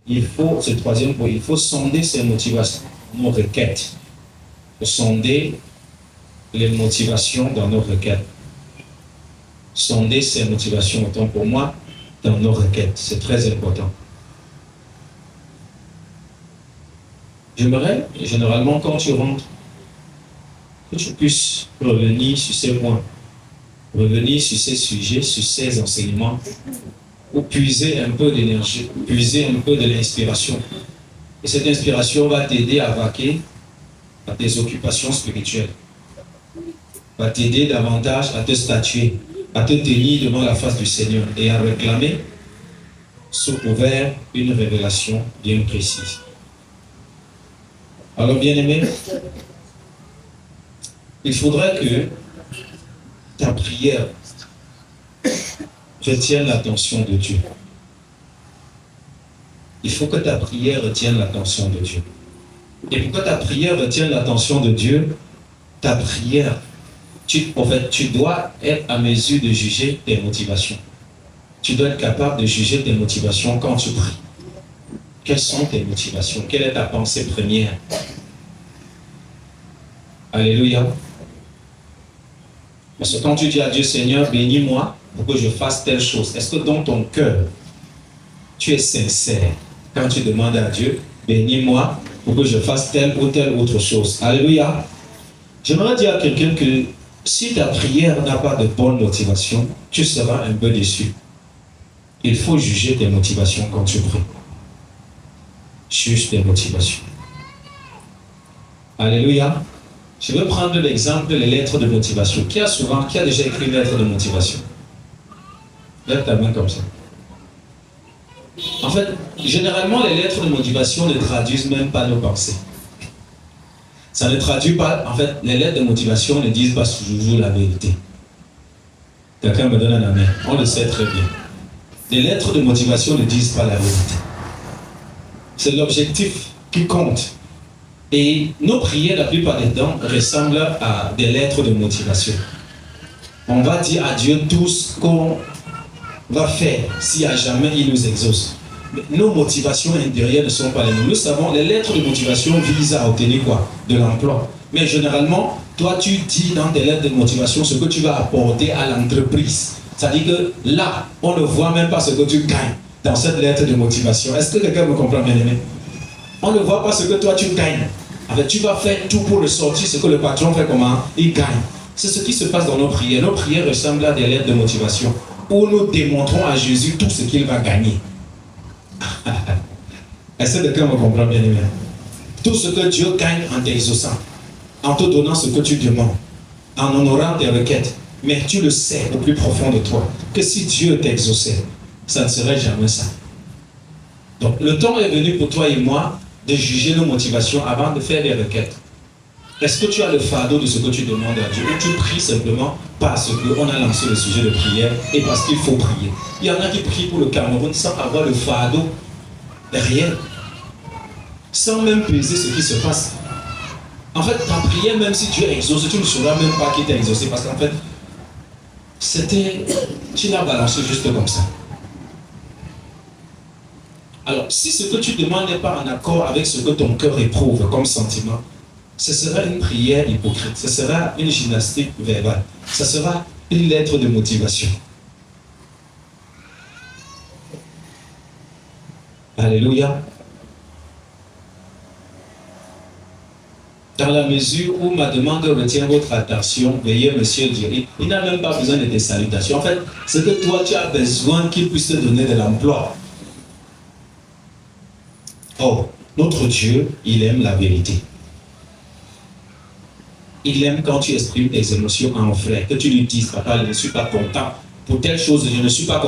c'est le troisième point, il faut sonder ses motivations, nos requêtes. Il faut sonder les motivations dans nos requêtes. Sonder ses motivations, autant pour moi, dans nos requêtes. C'est très important. J'aimerais, généralement, quand tu rentres, que tu puisses revenir sur ces points, revenir sur ces sujets, sur ces enseignements, pour puiser un peu d'énergie, puiser un peu de l'inspiration. Et cette inspiration va t'aider à vaquer à tes occupations spirituelles, va t'aider davantage à te statuer, à te tenir devant la face du Seigneur et à réclamer sous couvert une révélation bien précise. Alors, bien-aimé, il faudrait que ta prière retienne l'attention de Dieu. Il faut que ta prière retienne l'attention de Dieu. Et pour que ta prière retienne l'attention de Dieu, ta prière, tu dois être à mesure de juger tes motivations. Tu dois être capable de juger tes motivations quand tu pries. Quelles sont tes motivations? Quelle est ta pensée première? Alléluia. Parce que quand tu dis à Dieu, Seigneur, bénis-moi pour que je fasse telle chose, est-ce que dans ton cœur, tu es sincère quand tu demandes à Dieu, bénis-moi pour que je fasse telle ou telle autre chose? Alléluia. J'aimerais dire à quelqu'un que si ta prière n'a pas de bonne motivation, tu seras un peu déçu. Il faut juger tes motivations quand tu pries. Juge tes motivations. Alléluia. Je veux prendre l'exemple des lettres de motivation. Qui a déjà écrit une lettre de motivation? Lève ta main comme ça. En fait, généralement, les lettres de motivation ne traduisent même pas nos pensées. Ça ne traduit pas, en fait, les lettres de motivation ne disent pas toujours la vérité. Quelqu'un me donne un amen. On le sait très bien. Les lettres de motivation ne disent pas la vérité. C'est l'objectif qui compte. Et nos prières, la plupart des temps, ressemblent à des lettres de motivation. On va dire à Dieu tout ce qu'on va faire si à jamais il nous exauce. Mais nos motivations intérieures ne sont pas les mêmes. Nous savons, les lettres de motivation visent à obtenir quoi? De l'emploi. Mais généralement, toi, tu dis dans tes lettres de motivation ce que tu vas apporter à l'entreprise. C'est-à-dire que là, on ne voit même pas ce que tu gagnes dans cette lettre de motivation. Est-ce que quelqu'un me comprend, bien aimé? On ne voit pas ce que toi tu gagnes. En fait, tu vas faire tout pour le sortir, ce que le patron fait comment? Il gagne. C'est ce qui se passe dans nos prières. Nos prières ressemblent à des lettres de motivation où nous démontrons à Jésus tout ce qu'il va gagner. Est-ce que quelqu'un me comprend, bien aimé? Tout ce que Dieu gagne en t'exaucant, en te donnant ce que tu demandes, en honorant tes requêtes. Mais tu le sais au plus profond de toi, que si Dieu t'exauçait, ça ne serait jamais ça. Donc, le temps est venu pour toi et moi de juger nos motivations avant de faire des requêtes. Est-ce que tu as le fardeau de ce que tu demandes à Dieu ou tu pries simplement parce qu'on a lancé le sujet de prière et parce qu'il faut prier? Il y en a qui prient pour le Cameroun sans avoir le fardeau derrière, sans même peser ce qui se passe. En fait, ta prière, même si Dieu exauce, tu ne sauras même pas qui t'a exaucé parce qu'en fait, tu l'as balancé juste comme ça. Alors, si ce que tu demandes n'est pas en accord avec ce que ton cœur éprouve comme sentiment, ce sera une prière hypocrite, ce sera une gymnastique verbale, ce sera une lettre de motivation. Alléluia. Dans la mesure où ma demande retient votre attention, veuillez, monsieur, dire, il n'a même pas besoin de tes salutations. En fait, c'est que toi, tu as besoin qu'il puisse te donner de l'emploi. Or, notre Dieu, il aime la vérité. Il aime quand tu exprimes tes émotions en vrai, que tu lui dises, papa, je ne suis pas content pour telle chose, je ne suis pas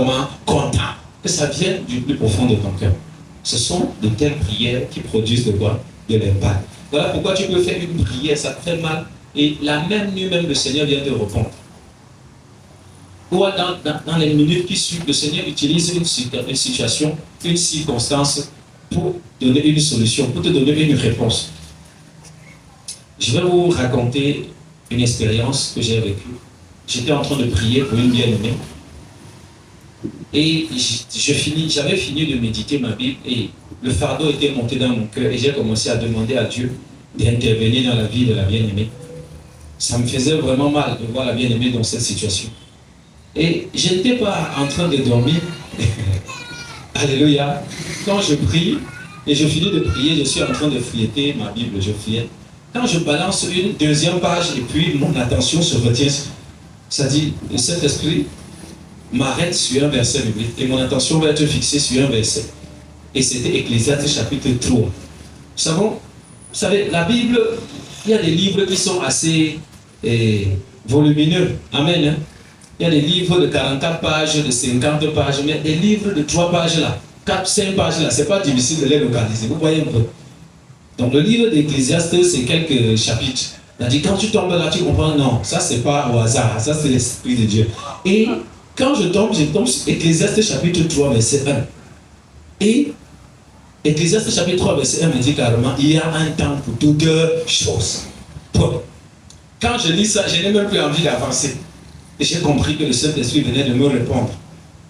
content. Que ça vienne du plus profond de ton cœur. Ce sont de telles prières qui produisent de quoi? De l'impact. Voilà pourquoi tu peux faire une prière, ça te fait mal, et la même nuit même, le Seigneur vient te répondre. Ou dans les minutes qui suivent, le Seigneur utilise une situation, une circonstance pour donner une solution, pour te donner une réponse. Je vais vous raconter une expérience que j'ai vécue. J'étais en train de prier pour une bien-aimée. Et j'avais fini de méditer ma Bible et le fardeau était monté dans mon cœur et j'ai commencé à demander à Dieu d'intervenir dans la vie de la bien-aimée. Ça me faisait vraiment mal de voir la bien-aimée dans cette situation. Et je n'étais pas en train de dormir. Alléluia. Quand je prie et je finis de prier, je suis en train de feuilleter ma Bible, je feuillette. Quand je balance une deuxième page et puis mon attention se retient, ça dit, le Saint-Esprit m'arrête sur un verset biblique et mon attention va être fixée sur un verset. Et c'était Ecclésiaste chapitre 3. Vous savez, la Bible, il y a des livres qui sont assez volumineux. Amen. Hein? Il y a des livres de 44 pages, de 50 pages, mais des livres de 3 pages là, 4, 5 pages là, c'est pas difficile de les localiser. Vous voyez un peu. Donc le livre d'Ecclésiaste, c'est quelques chapitres. C'est-à-dire, quand tu tombes là, tu comprends, non, ça c'est pas au hasard, ça c'est l'Esprit de Dieu. Et quand je tombe sur Ecclésiaste chapitre 3, verset 1. Et Ecclésiaste chapitre 3, verset 1 me dit carrément, il y a un temps pour toutes choses. Bon. Quand je lis ça, je n'ai même plus envie d'avancer. Et j'ai compris que le Saint-Esprit venait de me répondre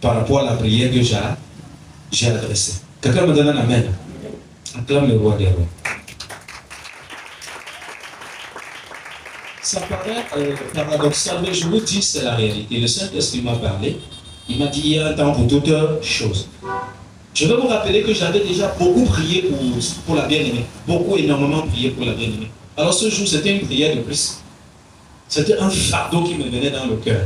par rapport à la prière que j'ai adressée. Quelqu'un me donne un amen. Acclame le roi des rois. Ça paraît paradoxal, mais je vous dis, c'est la réalité. Le Saint-Esprit m'a parlé. Il m'a dit, il y a un temps pour toutes choses. Je vais vous rappeler que j'avais déjà beaucoup prié pour la bien-aimée. Beaucoup, énormément prié pour la bien-aimée. Alors ce jour, c'était une prière de plus. C'était un fardeau qui me venait dans le cœur.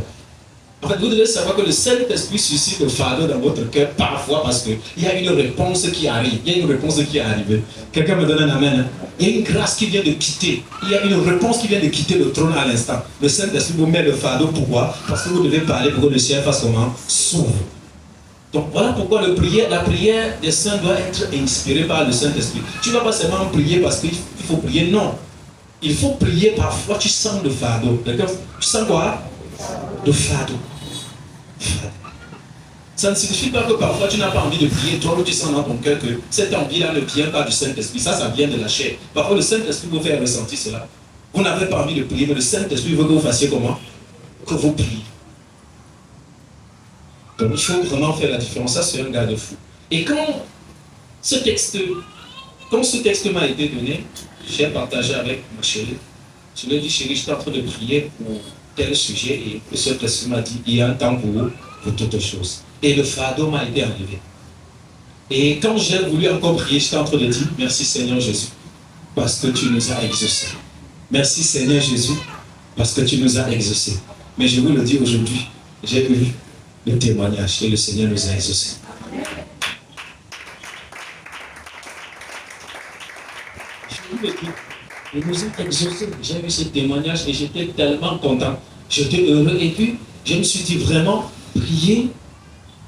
En fait, vous devez savoir que le Saint-Esprit suscite le fardeau dans votre cœur parfois parce qu'il y a une réponse qui arrive. Il y a une réponse qui est arrivée. Quelqu'un me donne un amen. Hein? Il y a une grâce qui vient de quitter. Il y a une réponse qui vient de quitter le trône à l'instant. Le Saint-Esprit vous met le fardeau. Pourquoi? Parce que vous devez parler pour que le ciel fasse comment? S'ouvre. Donc voilà pourquoi la prière des saints doit être inspirée par le Saint-Esprit. Tu ne vas pas seulement prier parce qu'il faut prier, non. Il faut prier parfois, tu sens le fardeau. D'accord? Tu sens quoi? Le fardeau. Ça ne signifie pas que parfois tu n'as pas envie de prier, toi où tu sens dans ton cœur que cette envie-là ne vient pas du Saint-Esprit. Ça vient de la chair. Parfois le Saint-Esprit vous fait ressentir cela. Vous n'avez pas envie de prier, mais le Saint-Esprit veut que vous fassiez comment? Que vous priez. Donc il faut vraiment faire la différence. Ça, c'est un garde-fou. Et quand ce texte m'a été donné, j'ai partagé avec ma chérie. Je lui ai dit, chérie, je suis en train de prier pour tel sujet et le Saint-Esprit m'a dit, il y a un temps pour toutes choses. Et le fardeau m'a été enlevé. Et quand j'ai voulu encore prier, j'étais en train de dire, merci Seigneur Jésus, parce que tu nous as exaucés. Merci Seigneur Jésus, parce que tu nous as exaucés. Mais je vous le dis aujourd'hui, j'ai eu le témoignage et le Seigneur nous a exaucés. Je vous le dis, il nous a exaucés. J'ai eu ce témoignage et j'étais tellement content. J'étais heureux et puis je me suis dit vraiment, prier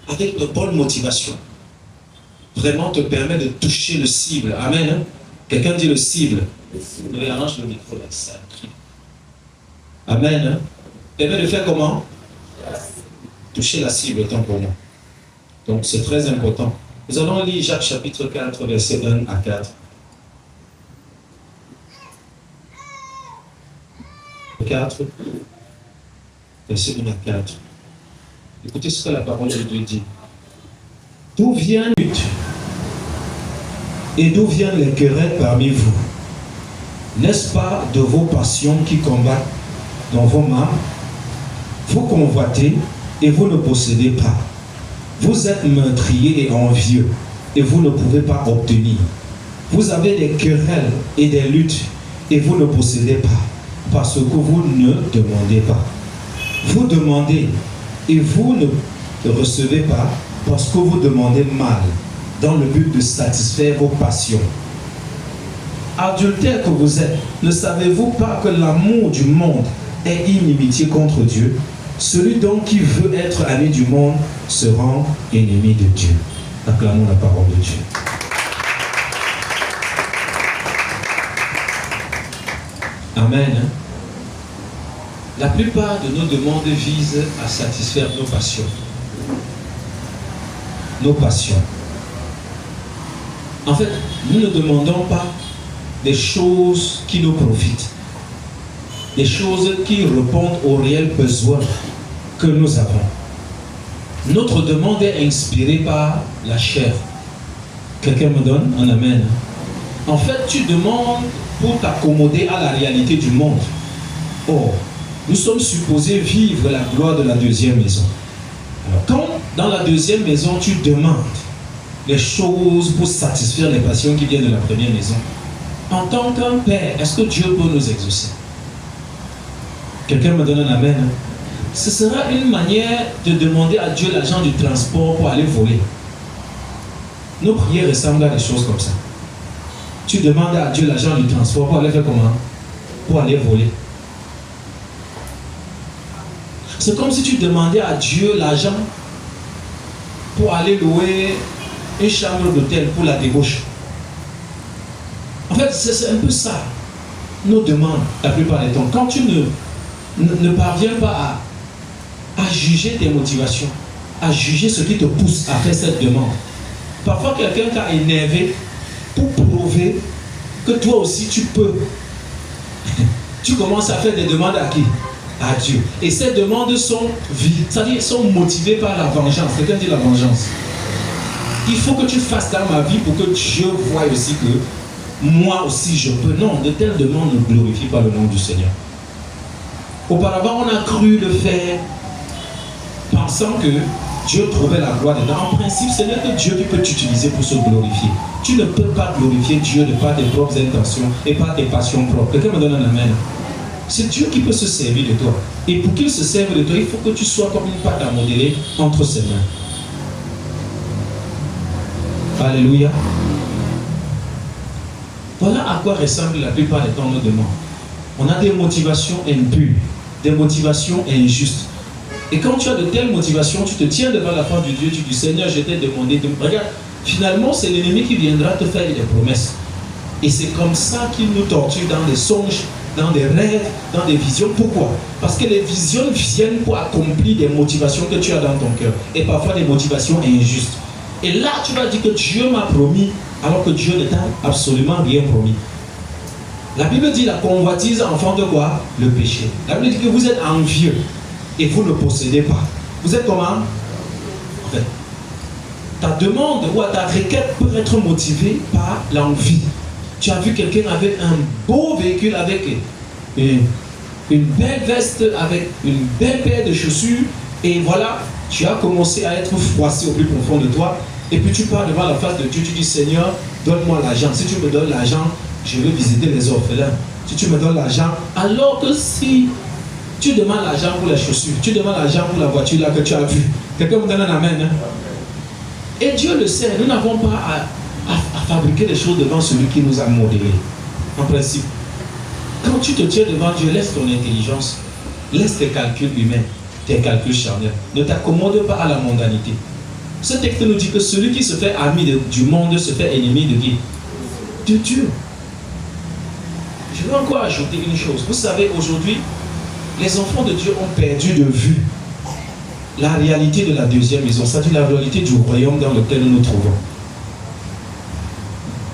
avec de bonnes motivations vraiment te permet de toucher le cible. Amen. Hein? Quelqu'un dit le cible. Oui, arrange le micro là, ça crie. Amen. Hein? Permet de faire comment? Toucher la cible autant pour moi. Donc c'est très important. Nous allons lire Jacques chapitre 4, verset 1 à 4. 4, verset 1 à 4. Écoutez ce que la parole de Dieu dit. D'où vient la lutte et d'où viennent les querelles parmi vous? N'est-ce pas de vos passions qui combattent dans vos membres? Vous convoitez et vous ne possédez pas. Vous êtes meurtriers et envieux et vous ne pouvez pas obtenir. Vous avez des querelles et des luttes et vous ne possédez pas parce que vous ne demandez pas. Vous demandez et vous ne recevez pas parce que vous demandez mal, dans le but de satisfaire vos passions. Adultères que vous êtes, ne savez-vous pas que l'amour du monde est inimitié contre Dieu? Celui donc qui veut être ami du monde se rend ennemi de Dieu. Acclamons la parole de Dieu. Amen. La plupart de nos demandes visent à satisfaire nos passions. Nos passions. En fait, nous ne demandons pas des choses qui nous profitent, des choses qui répondent aux réels besoins que nous avons. Notre demande est inspirée par la chair, Quelqu'un me donne un amen. En fait, tu demandes pour t'accommoder à la réalité du monde. Or, nous sommes supposés vivre la gloire de la deuxième maison. Alors, quand dans la deuxième maison, tu demandes les choses pour satisfaire les passions qui viennent de la première maison, en tant qu'un père, est-ce que Dieu peut nous exaucer? Quelqu'un me donne un amen. Ce sera une manière de demander à Dieu l'argent du transport pour aller voler. Nos prières ressemblent à des choses comme ça. Tu demandes à Dieu l'argent du transport pour aller faire comment? Pour aller voler. C'est comme si tu demandais à Dieu l'argent pour aller louer une chambre d'hôtel pour la débauche. En fait, c'est un peu ça, nos demandes, la plupart du temps. Quand tu ne parviens pas à juger tes motivations, à juger ce qui te pousse à faire cette demande. Parfois, quelqu'un t'a énervé pour prouver que toi aussi tu peux. Tu commences à faire des demandes à qui? À Dieu. Et ces demandes sont vides, c'est-à-dire sont motivées par la vengeance. Quelqu'un dit la vengeance. Il faut que tu fasses dans ma vie pour que Dieu voie aussi que moi aussi je peux. Non, de telles demandes ne glorifient pas le nom du Seigneur. Auparavant, on a cru le faire pensant que Dieu trouvait la gloire dedans. En principe, ce n'est que Dieu qui peut t'utiliser pour se glorifier. Tu ne peux pas glorifier Dieu de par tes propres intentions et par tes passions propres. Quelqu'un me donne un amen. C'est Dieu qui peut se servir de toi. Et pour qu'il se serve de toi, il faut que tu sois comme une pâte à modeler entre ses mains. Alléluia. Voilà à quoi ressemble la plupart des temps nos demandes. On a des motivations impures, des motivations injustes. Et quand tu as de telles motivations, tu te tiens devant la face de Dieu, tu dis Seigneur, je t'ai demandé de... Regarde, finalement, c'est l'ennemi qui viendra te faire des promesses. Et c'est comme ça qu'il nous torture dans des songes, dans des rêves, dans des visions. Pourquoi? Parce que les visions viennent pour accomplir des motivations que tu as dans ton cœur. Et parfois des motivations injustes. Et là, tu vas dire que Dieu m'a promis, alors que Dieu ne t'a absolument rien promis. La Bible dit la convoitise enfante quoi? Le péché. La Bible dit que vous êtes envieux et vous ne possédez pas. Vous êtes comment? En fait, ta demande ou ta requête peut être motivée par l'envie. Tu as vu quelqu'un avec un beau véhicule, avec une belle veste, avec une belle paire de chaussures, et voilà, tu as commencé à être froissé au plus profond de toi, et puis tu pars devant la face de Dieu, tu dis Seigneur, donne-moi l'argent. Si tu me donnes l'argent, je vais visiter les orphelins. Si tu me donnes l'argent, alors que si tu demandes l'argent pour les chaussures, tu demandes l'argent pour la voiture là que tu as vue, quelqu'un me donne un amen. Hein? Et Dieu le sait, nous n'avons pas à fabriquer des choses devant celui qui nous a modélés. En principe, quand tu te tiens devant Dieu, laisse ton intelligence, laisse tes calculs humains, tes calculs charnels. Ne t'accommode pas à la mondanité. Ce texte nous dit que celui qui se fait ami du monde se fait ennemi de qui? De Dieu. Je veux encore ajouter une chose. Vous savez, aujourd'hui, les enfants de Dieu ont perdu de vue la réalité de la deuxième maison, c'est-à-dire la réalité du royaume dans lequel nous nous trouvons.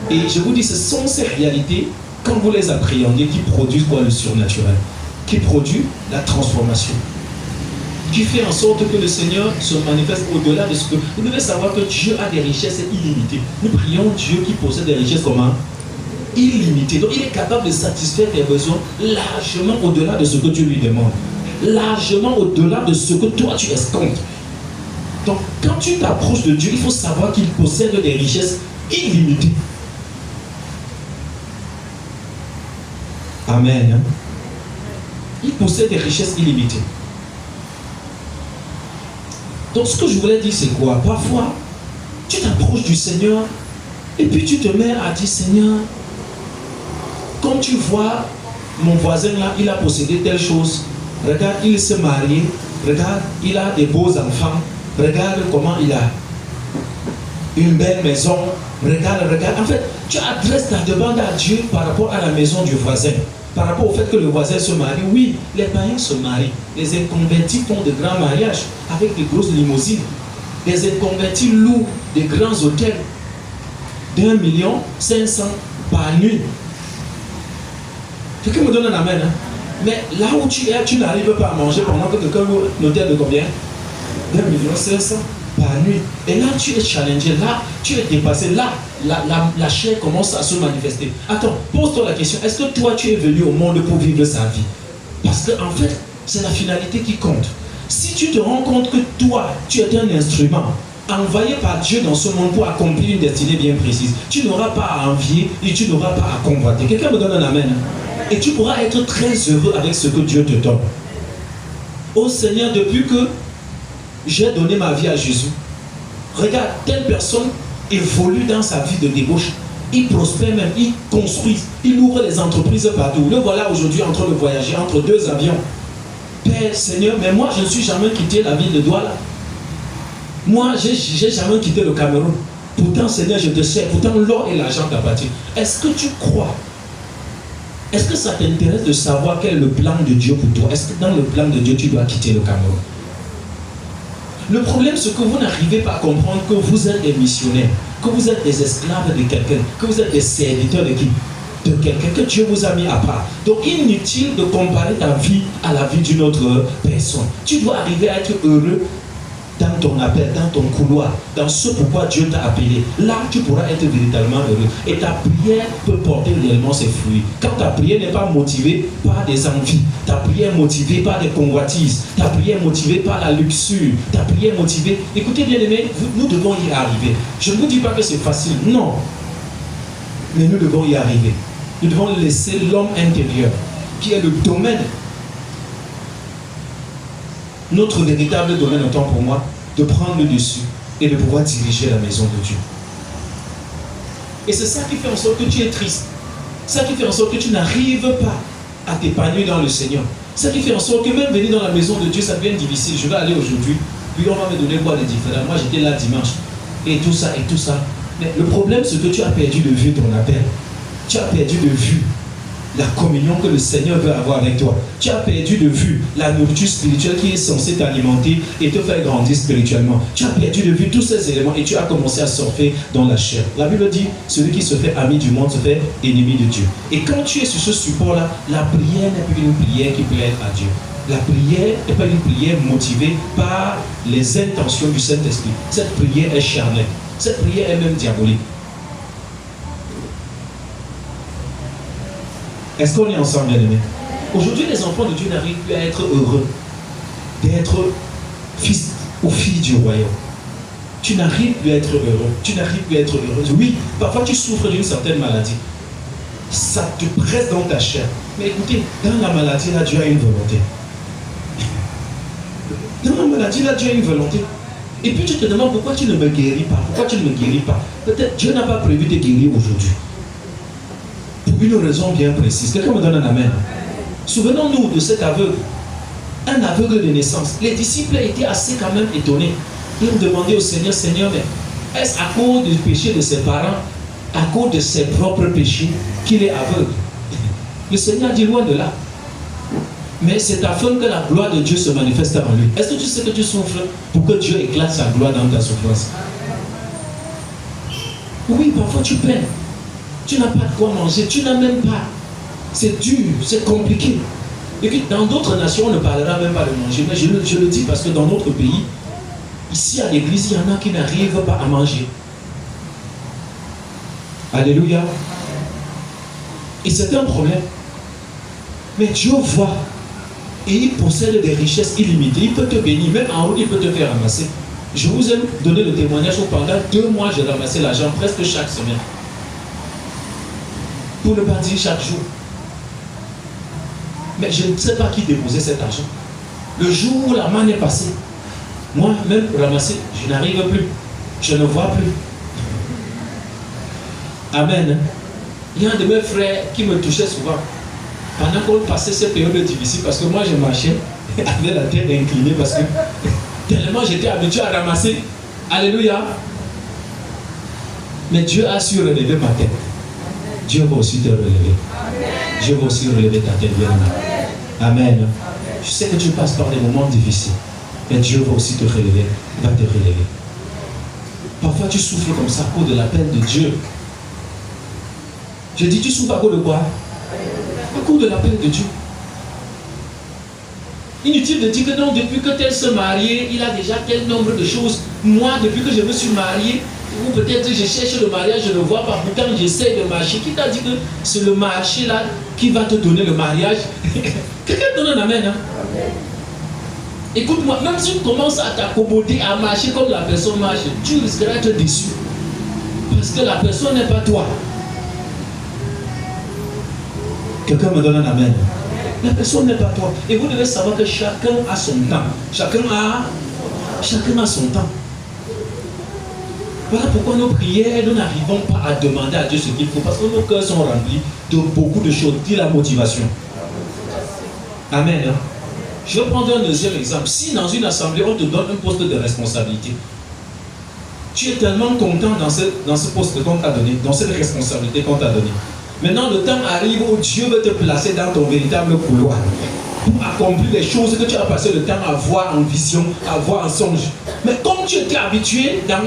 Et je vous dis, ce sont ces réalités, quand vous les appréhendez, qui produisent quoi? Le surnaturel, qui produit la transformation, qui fait en sorte que le Seigneur se manifeste au-delà de ce que... Vous devez savoir que Dieu a des richesses illimitées. Nous prions Dieu qui possède des richesses comment? Illimitées. Donc il est capable de satisfaire tes besoins largement au-delà de ce que tu lui demandes. Largement au-delà de ce que toi tu escomptes. Donc quand tu t'approches de Dieu, il faut savoir qu'il possède des richesses illimitées. Amen. Il possède des richesses illimitées. Donc ce que je voulais dire c'est quoi? Parfois, tu t'approches du Seigneur et puis tu te mets à dire Seigneur, comme tu vois mon voisin là, il a possédé telle chose. Regarde, il s'est marié. Regarde, il a des beaux enfants. Regarde comment il a une belle maison. Regarde. En fait, tu adresses ta demande à Dieu par rapport à la maison du voisin. Par rapport au fait que le voisin se marie. Oui, les païens se marient. Les inconvertis font de grands mariages avec de grosses limousines. Les inconvertis louent de grands hôtels d'1,500,000 par nuit. Quelqu'un me donne un amen. Hein? Mais là où tu es, tu n'arrives pas à manger pendant que quelqu'un loue un hôtel de combien? 1,500,000. par nuit. Et là, tu es challengé, là, tu es dépassé, là, la chair commence à se manifester. Attends, pose-toi la question, est-ce que toi, tu es venu au monde pour vivre sa vie? Parce qu'en fait, c'est la finalité qui compte. Si tu te rends compte que toi, tu es un instrument envoyé par Dieu dans ce monde pour accomplir une destinée bien précise, tu n'auras pas à envier et tu n'auras pas à convoiter. Quelqu'un me donne un amen. Et tu pourras être très heureux avec ce que Dieu te donne. Oh Seigneur, depuis que j'ai donné ma vie à Jésus, regarde, telle personne évolue dans sa vie de débauche. Il prospère même, il construit, il ouvre les entreprises partout. Le voilà aujourd'hui en train de voyager entre deux avions. Père, Seigneur, mais moi je ne suis jamais quitté la ville de Douala. Moi, je n'ai jamais quitté le Cameroun. Pourtant, Seigneur, je te sais. Pourtant, l'or et l'argent t'appartiennent. Est-ce que tu crois? Est-ce que ça t'intéresse de savoir quel est le plan de Dieu pour toi? Est-ce que dans le plan de Dieu, tu dois quitter le Cameroun? Le problème, c'est que vous n'arrivez pas à comprendre que vous êtes des missionnaires, que vous êtes des esclaves de quelqu'un, que vous êtes des serviteurs de qui? De quelqu'un que Dieu vous a mis à part. Donc, inutile de comparer ta vie à la vie d'une autre personne. Tu dois arriver à être heureux dans ton appel, dans ton couloir, dans ce pourquoi Dieu t'a appelé. Là, tu pourras être véritablement heureux. Et ta prière peut porter réellement ses fruits. Quand ta prière n'est pas motivée par des envies, ta prière est motivée par des convoitises, ta prière est motivée par la luxure, ta prière est motivée... Écoutez bien aimés, nous devons y arriver. Je ne vous dis pas que c'est facile, non. Mais nous devons y arriver. Nous devons laisser l'homme intérieur, qui est le domaine, notre véritable domaine, autant pour moi, de prendre le dessus et de pouvoir diriger la maison de Dieu. Et c'est ça qui fait en sorte que tu es triste. Ça qui fait en sorte que tu n'arrives pas à t'épanouir dans le Seigneur. Ça qui fait en sorte que même venir dans la maison de Dieu, ça devient difficile. Je vais aller aujourd'hui, puis on va me donner quoi de différent. Moi, j'étais là dimanche. Et tout ça, et tout ça. Mais le problème, c'est que tu as perdu de vue ton appel. Tu as perdu de vue la communion que le Seigneur veut avoir avec toi. Tu as perdu de vue la nourriture spirituelle qui est censée t'alimenter et te faire grandir spirituellement. Tu as perdu de vue tous ces éléments et tu as commencé à surfer dans la chair. La Bible dit, celui qui se fait ami du monde se fait ennemi de Dieu. Et quand tu es sur ce support-là, la prière n'est plus une prière qui plaît à Dieu. La prière n'est pas une prière motivée par les intentions du Saint-Esprit. Cette prière est charnelle. Cette prière est même diabolique. Est-ce qu'on est ensemble, bien aimés? Aujourd'hui, les enfants de Dieu n'arrivent plus à être heureux d'être fils ou fille du royaume. Tu n'arrives plus à être heureux. Tu n'arrives plus à être heureuse. Oui, parfois tu souffres d'une certaine maladie. Ça te presse dans ta chair. Mais écoutez, dans la maladie, là, Dieu a une volonté. Dans la maladie, là, Dieu a une volonté. Et puis tu te demandes pourquoi tu ne me guéris pas. Pourquoi tu ne me guéris pas? Peut-être Dieu n'a pas prévu de guérir aujourd'hui. Pour une raison bien précise. Quelqu'un me donne un amen. Souvenons-nous de cet aveugle. Un aveugle de naissance. Les disciples étaient assez quand même étonnés. Ils ont demandé au Seigneur, Seigneur, mais est-ce à cause du péché de ses parents, à cause de ses propres péchés, qu'il est aveugle? Le Seigneur dit loin de là. Mais c'est afin que la gloire de Dieu se manifeste en lui. Est-ce que tu sais que tu souffres pour que Dieu éclate sa gloire dans ta souffrance? Oui, parfois tu peines. Tu n'as pas de quoi manger, tu n'as même pas. C'est dur, c'est compliqué. Et puis dans d'autres nations, on ne parlera même pas de manger. Mais je le dis parce que dans notre pays, ici à l'église, il y en a qui n'arrivent pas à manger. Alléluia. Et c'est un problème. Mais Dieu voit. Et il possède des richesses illimitées. Il peut te bénir, même en haut, il peut te faire ramasser. Je vous ai donné le témoignage où pendant 2 mois, j'ai ramassé l'argent presque chaque semaine. Pour ne pas dire chaque jour. Mais je ne sais pas qui déposait cet argent. Le jour où la manne est passée, moi, même pour ramasser, je n'arrive plus. Je ne vois plus. Amen. Il y a un de mes frères qui me touchait souvent. Pendant qu'on passait ces périodes difficiles, parce que moi je marchais avec la tête inclinée, parce que tellement j'étais habitué à ramasser. Alléluia. Mais Dieu a su relever ma tête. Dieu va aussi te relever. Dieu va aussi relever ta tête, bien aimé. Amen. Je sais que tu passes par des moments difficiles, mais Dieu va aussi te relever, va te relever. Parfois tu souffres comme ça à cause de l'appel de Dieu. Je dis, tu souffres à cause de quoi? À cause de l'appel de Dieu. Inutile de dire que non, depuis que tel se marié, il a déjà tel nombre de choses. Moi, depuis que je me suis marié, ou peut-être je cherche le mariage, je ne le vois pas. Pourtant, j'essaie de marcher. Qui t'a dit que c'est le marché là qui va te donner le mariage? Quelqu'un te donne un amen. Hein? Écoute-moi, même si tu commences à t'accommoder, à marcher comme la personne marche, tu risqueras d'être déçu. Parce que la personne n'est pas toi. Quelqu'un me donne un amen. La personne n'est pas toi. Et vous devez savoir que chacun a son temps. Chacun a son temps. Voilà pourquoi nos prières, nous n'arrivons pas à demander à Dieu ce qu'il faut. Parce que nos cœurs sont remplis de beaucoup de choses. Dis la motivation. Amen. Hein? Je vais prendre un deuxième exemple. Si dans une assemblée, on te donne un poste de responsabilité, tu es tellement content dans ce poste qu'on t'a donné, dans cette responsabilité qu'on t'a donnée. Maintenant, le temps arrive où Dieu veut te placer dans ton véritable couloir pour accomplir les choses que tu as passé le temps à voir en vision, à voir en songe. Mais comme tu étais habitué dans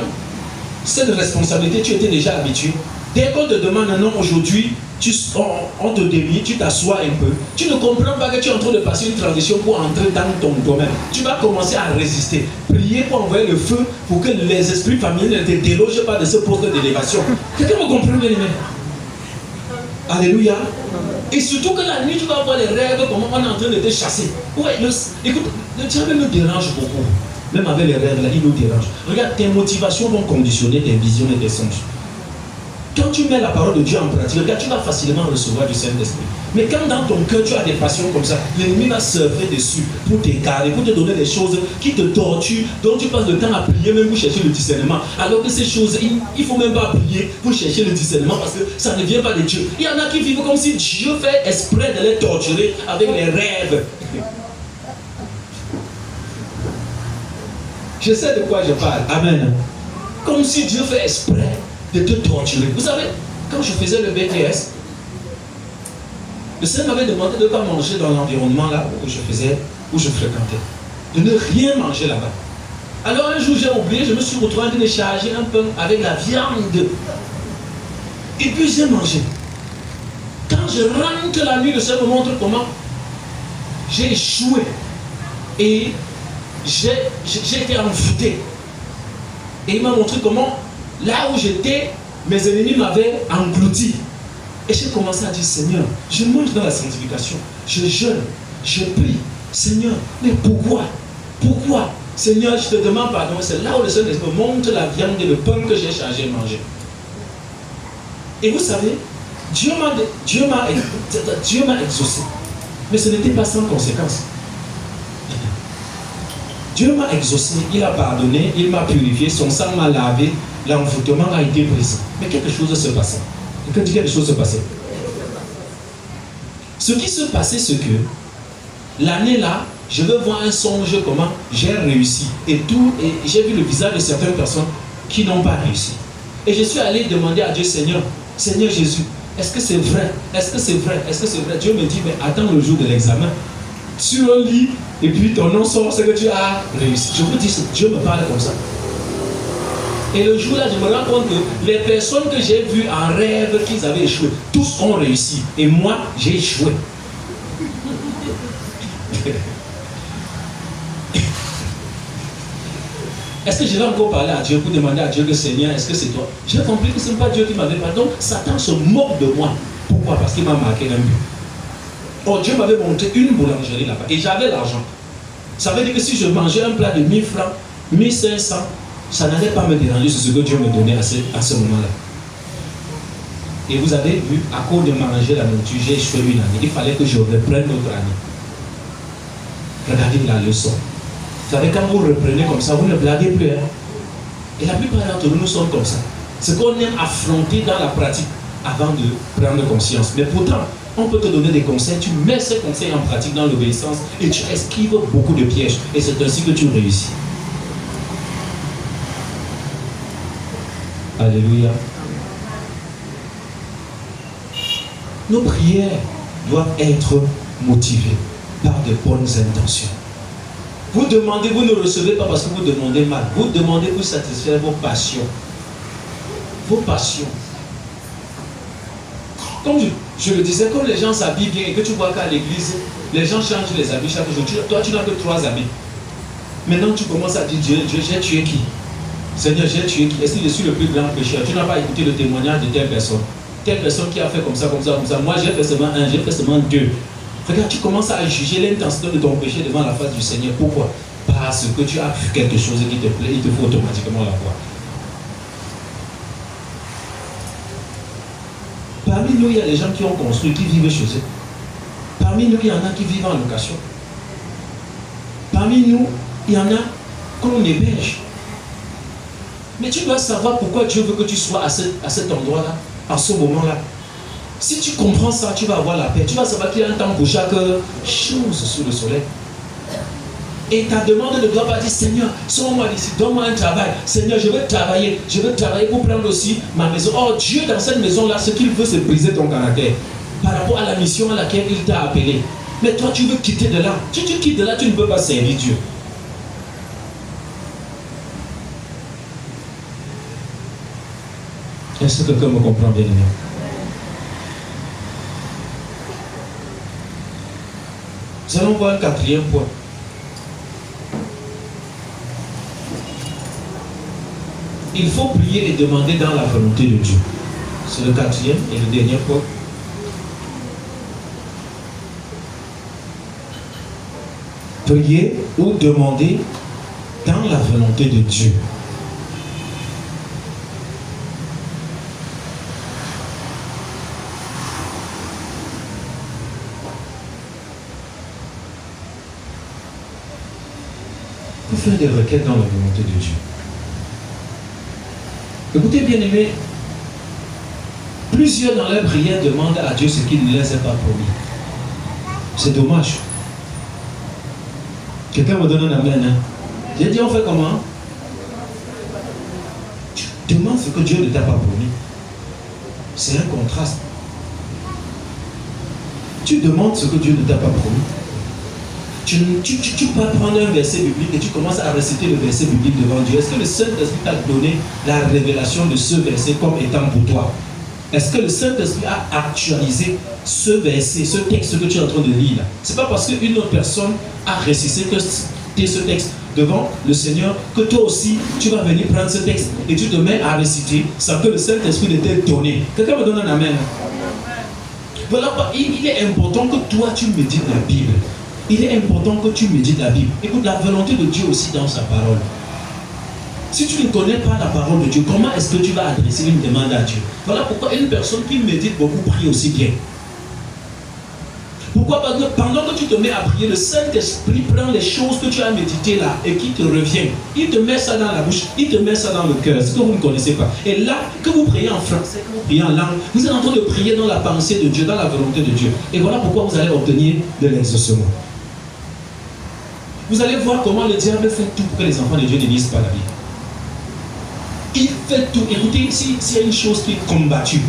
cette responsabilité, tu étais déjà habitué. Dès qu'on te demande un nom aujourd'hui, on te dévie, tu t'assois un peu. Tu ne comprends pas que tu es en train de passer une transition pour entrer dans ton domaine. Tu vas commencer à résister. Prier pour envoyer le feu pour que les esprits familiers ne te délogent pas de ce poste d'élévation. Quelqu'un me comprend, bien aimé? Alléluia. Et surtout que la nuit, tu vas voir les rêves, comment on est en train de te chasser. Ouais, écoute, le diable nous dérange beaucoup. Même avec les rêves, là, il nous dérange. Regarde, tes motivations vont conditionner tes visions et tes songes. Quand tu mets la parole de Dieu en pratique, regarde, tu vas facilement recevoir du Saint-Esprit. Mais quand dans ton cœur, tu as des passions comme ça, l'ennemi va surfer dessus pour t'écarter, pour te donner des choses qui te torturent, dont tu passes le temps à prier même pour chercher le discernement. Alors que ces choses, il ne faut même pas prier pour chercher le discernement parce que ça ne vient pas de Dieu. Il y en a qui vivent comme si Dieu fait exprès de les torturer avec les rêves. Je sais de quoi je parle. Amen. Comme si Dieu fait exprès de te torturer. Vous savez, quand je faisais le BTS, le Seigneur m'avait demandé de ne pas manger dans l'environnement là où je fréquentais. De ne rien manger là-bas. Alors un jour j'ai oublié, je me suis retrouvé en train de charger un peu avec la viande. Et puis j'ai mangé. Quand je rentre la nuit, le Seigneur me montre comment j'ai échoué. Et j'ai été envoûté. Et il m'a montré comment, là où j'étais, mes ennemis m'avaient englouti. Et j'ai commencé à dire, Seigneur, je mange dans la sanctification, je jeûne, je prie. Seigneur, mais pourquoi? Pourquoi? Seigneur, je te demande pardon. C'est là où le Seigneur me montre la viande et le pain que j'ai chargé manger. Et vous savez, Dieu m'a exaucé. Mais ce n'était pas sans conséquence. Dieu m'a exaucé, il a pardonné, il m'a purifié, son sang m'a lavé, l'envoûtement a été brisé. Mais quelque chose se passait. Quelqu'un dit quelque chose se passait. Ce qui se passait, c'est que l'année là, je veux voir un songe comment j'ai réussi. Et j'ai vu le visage de certaines personnes qui n'ont pas réussi. Et je suis allé demander à Dieu, Seigneur Jésus, est-ce que c'est vrai? Est-ce que c'est vrai? Est-ce que c'est vrai? Dieu me dit, mais attends le jour de l'examen. Sur un lit, et puis ton nom sort, c'est que tu as réussi. Je vous dis, Dieu me parle comme ça. Et le jour-là, je me rends compte que les personnes que j'ai vues en rêve qu'ils avaient échoué, tous ont réussi. Et moi, j'ai échoué. Est-ce que je vais encore parler à Dieu pour demander à Dieu que Seigneur, est-ce que c'est toi? J'ai compris que ce n'est pas Dieu qui m'avait parlé. Donc, Satan se moque de moi. Pourquoi? Parce qu'il m'a marqué un but. Oh, Dieu m'avait montré une boulangerie là-bas. Et j'avais l'argent. Ça veut dire que si je mangeais un plat de 1000 francs, 1500, ça n'allait pas me déranger. C'est ce que Dieu me donnait à ce moment-là. Et vous avez vu, à cause de manger la nourriture, j'ai échoué une année. Il fallait que je reprenne notre année. Regardez la leçon. Vous savez, quand vous reprenez comme ça, vous ne blaguez plus. Hein? Et la plupart d'entre nous sommes comme ça. C'est qu'on aime affronter dans la pratique avant de prendre conscience. Mais pourtant, on peut te donner des conseils, tu mets ces conseils en pratique dans l'obéissance et tu esquives beaucoup de pièges. Et c'est ainsi que tu réussis. Alléluia. Nos prières doivent être motivées par de bonnes intentions. Vous demandez, vous ne recevez pas parce que vous demandez mal. Vous demandez pour satisfaire vos passions. Vos passions. comme je le disais, comme les gens s'habillent bien et que tu vois qu'à l'église, les gens changent les habits chaque jour. Toi, tu n'as que 3 habits. Maintenant, tu commences à dire, Dieu, j'ai tué qui? Seigneur, j'ai tué qui? Est-ce que je suis le plus grand pécheur? Tu n'as pas écouté le témoignage de telle personne. Telle personne qui a fait comme ça, comme ça, comme ça. Moi, j'ai fait seulement 1, j'ai fait seulement 2. Regarde, tu commences à juger l'intensité de ton péché devant la face du Seigneur. Pourquoi? Parce que tu as vu quelque chose qui te plaît, il te faut automatiquement la voir. Parmi nous, il y a des gens qui ont construit, qui vivent chez eux. Parmi nous, il y en a qui vivent en location. Parmi nous, il y en a qu'on héberge. Mais tu dois savoir pourquoi Dieu veut que tu sois à cet endroit-là, à ce moment-là. Si tu comprends ça, tu vas avoir la paix. Tu vas savoir qu'il y a un temps pour chaque chose sous le soleil. Et ta demande ne doit pas dire, Seigneur, sors-moi d'ici, donne-moi un travail. Seigneur, je veux travailler pour prendre aussi ma maison. Oh, Dieu, dans cette maison-là, ce qu'il veut, c'est briser ton caractère par rapport à la mission à laquelle il t'a appelé. Mais toi, tu veux quitter de là. Si tu quittes de là, tu ne peux pas servir Dieu. Est-ce que quelqu'un me comprend bien? Nous allons voir un 4e point. Il faut prier et demander dans la volonté de Dieu. C'est le 4e et le dernier point. Prier ou demander dans la volonté de Dieu. Pour faire des requêtes dans la volonté de Dieu. Écoutez, bien-aimés, plusieurs dans leur prière demandent à Dieu ce qu'il ne les a pas promis. C'est dommage. Quelqu'un me donne un amen. Hein? J'ai dit, on fait comment? Tu demandes ce que Dieu ne t'a pas promis. C'est un contraste. Tu demandes ce que Dieu ne t'a pas promis. Tu peux prendre un verset biblique et tu commences à réciter le verset biblique devant Dieu. Est-ce que le Saint-Esprit t'a donné la révélation de ce verset comme étant pour toi? Est-ce que le Saint-Esprit a actualisé ce verset, ce texte que tu es en train de lire? C'est pas parce qu'une autre personne a récité ce texte devant le Seigneur que toi aussi tu vas venir prendre ce texte et tu te mets à réciter sans que le Saint-Esprit ne t'ait donné. Quelqu'un me donne un amen? Voilà, il est important que toi tu médites la Bible. Il est important que tu médites la Bible. Écoute, la volonté de Dieu aussi dans sa parole. Si tu ne connais pas la parole de Dieu, comment est-ce que tu vas adresser une demande à Dieu? Voilà pourquoi une personne qui médite beaucoup prie aussi bien. Pourquoi? Parce que pendant que tu te mets à prier, le Saint-Esprit prend les choses que tu as méditées là et qui te reviennent. Il te met ça dans la bouche, il te met ça dans le cœur, ce que vous ne connaissez pas. Et là, que vous priez en français, que vous priez en langue, vous êtes en train de prier dans la pensée de Dieu, dans la volonté de Dieu. Et voilà pourquoi vous allez obtenir de l'exaucement. Vous allez voir comment le diable fait tout pour que les enfants de Dieu ne lisent pas la Bible. Il fait tout. Écoutez, s'il y a une chose qui est combattue,